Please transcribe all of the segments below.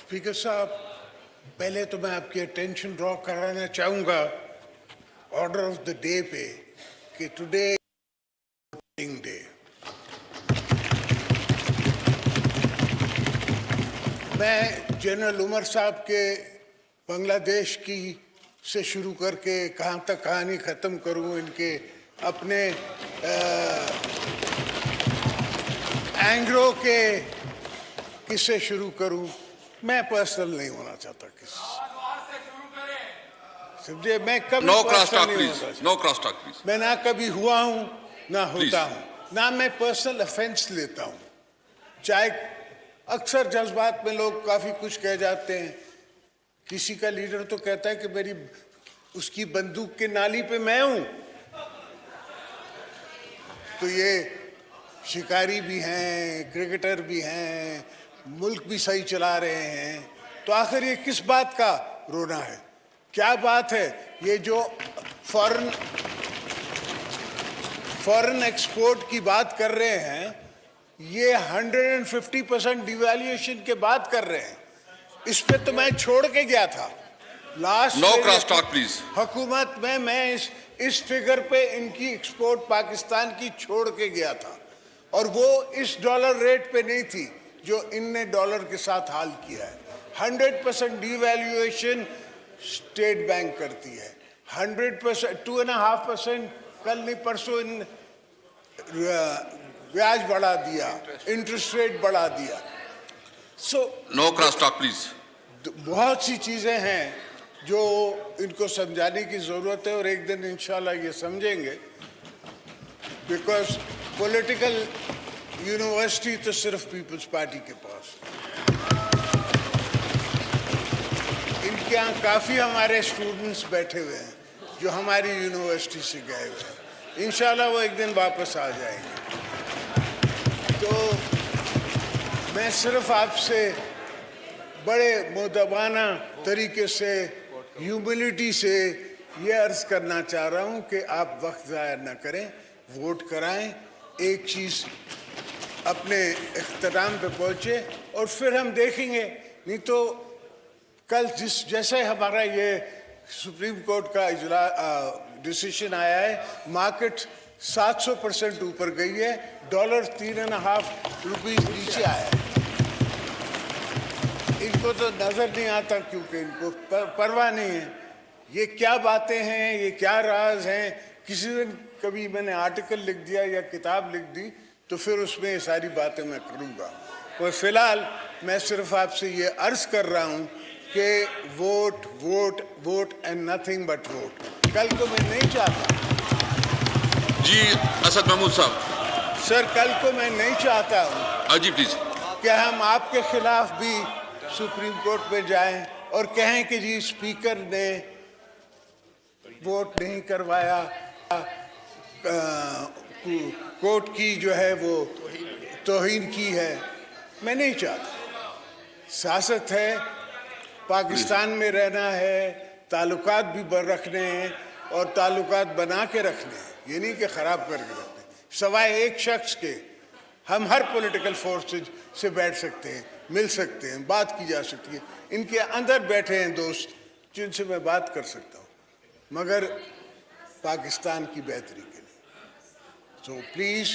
Speaker साहब, पहले तो मैं आपकी अटेंशन ड्रॉ कराना चाहूँगा ऑर्डर ऑफ द डे पे कि टुडे वोटिंग डे। मैं जनरल उमर साहब के बांग्लादेश की से शुरू करके कहाँ तक कहानी ख़त्म करूँ, इनके अपने एंग्रो के किससे शुरू करूँ। मैं पर्सनल नहीं होना चाहता किसी समझे। मैं कभी नो क्रॉस पर्सनल टॉक नहीं प्लीज, होना चाहता। No cross talk please. मैं ना कभी हुआ हूँ ना होता Please. हूँ, ना मैं पर्सनल ऑफेंस लेता हूँ। चाहे अक्सर जज्बात में लोग काफ़ी कुछ कह जाते हैं। किसी का लीडर तो कहता है कि मेरी उसकी बंदूक के नाली पे मैं हूँ। तो ये शिकारी भी हैं, क्रिकेटर भी हैं, मुल्क भी सही चला रहे हैं, तो आखिर ये किस बात का रोना है? क्या बात है? ये जो फॉरेन एक्सपोर्ट की बात कर रहे हैं, ये 150% डिवैल्यूएशन के बात कर रहे हैं। इस पे तो मैं छोड़ के गया था last no cross talk please. हुकूमत में। मैं इस फिगर पे इनकी एक्सपोर्ट पाकिस्तान की छोड़ के गया था, और वो इस डॉलर रेट पे नहीं थी जो इनने डॉलर के साथ हाल किया है। 100% डिवैल्यूएशन स्टेट बैंक करती है। 100%, 2.5% कल नहीं परसों इन ब्याज बढ़ा दिया, इंटरेस्ट रेट बढ़ा दिया। No cross talk please. बहुत सी चीजें हैं जो इनको समझाने की जरूरत है, और एक दिन इंशाल्लाह ये समझेंगे। बिकॉज पॉलिटिकल यूनिवर्सिटी तो सिर्फ पीपल्स पार्टी के पास। इनके यहाँ काफ़ी हमारे स्टूडेंट्स बैठे हुए हैं जो हमारी यूनिवर्सिटी से गए हुए हैं। इंशाल्लाह वो एक दिन वापस आ जाएंगे। तो मैं सिर्फ आपसे बड़े मुद्दबाना तरीके से, ह्यूमिलिटी से ये अर्ज़ करना चाह रहा हूँ कि आप वक्त ज़ाया न करें, वोट कराएं, एक चीज़ अपने इख्तिताम पे पहुँचे, और फिर हम देखेंगे। नहीं तो कल जैसे हमारा ये सुप्रीम कोर्ट का डिसीजन आया है, मार्केट 700% ऊपर गई है, डॉलर 3.5 रुपीज़ नीचे आया है। इनको तो नज़र नहीं आता क्योंकि इनको परवाह नहीं है। ये क्या बातें हैं, ये क्या राज हैं। किसी दिन कभी मैंने आर्टिकल लिख दिया या किताब लिख दी तो फिर उसमें ये सारी बातें मैं करूँगा। और फिलहाल मैं सिर्फ आपसे ये अर्ज़ कर रहा हूँ कि vote vote vote and nothing but vote. कल को मैं नहीं चाहता जी असद महमूद साहब। सर, कल को मैं नहीं चाहता हूँ जी प्लीज कि हम आपके खिलाफ भी सुप्रीम कोर्ट में जाएं और कहें कि जी स्पीकर ने वोट नहीं करवाया, कोर्ट की जो है वो तौहीन की है। मैं नहीं चाहता। सियासत है, पाकिस्तान में रहना है, ताल्लुकात भी रखने हैं और ताल्लुकात बना के रखने हैं, ये नहीं कि ख़राब करके रखने हैं। सवाए एक शख्स के हम हर पॉलिटिकल फोर्सेज से बैठ सकते हैं, मिल सकते हैं, बात की जा सकती है। इनके अंदर बैठे हैं दोस्त जिनसे मैं बात कर सकता हूँ, मगर पाकिस्तान की बेहतरी के लिए। तो प्लीज़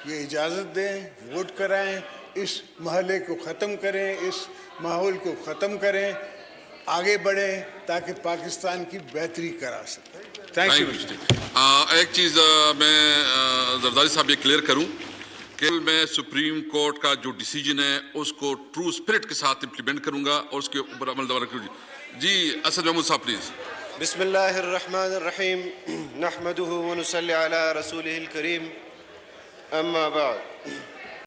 ये इजाज़त दें, वोट कराएं, इस महले को ख़त्म करें, इस माहौल को ख़त्म करें, आगे बढ़ें ताकि पाकिस्तान की बेहतरी करा सकें। Thank you. एक चीज़ मैं जरदारी साहब ये क्लियर करूं कि मैं सुप्रीम कोर्ट का जो डिसीजन है उसको ट्रू स्पिरिट के साथ इम्प्लीमेंट करूंगा और उसके ऊपर अमल दवारा करूँगी। जी असद महमूद साहब प्लीज़। बिस्मिल्लाहिर्रहमानिर्रहीम नहमदुहु व नुसल्ली अला रसूलिहिल करीम अम्मा बाद।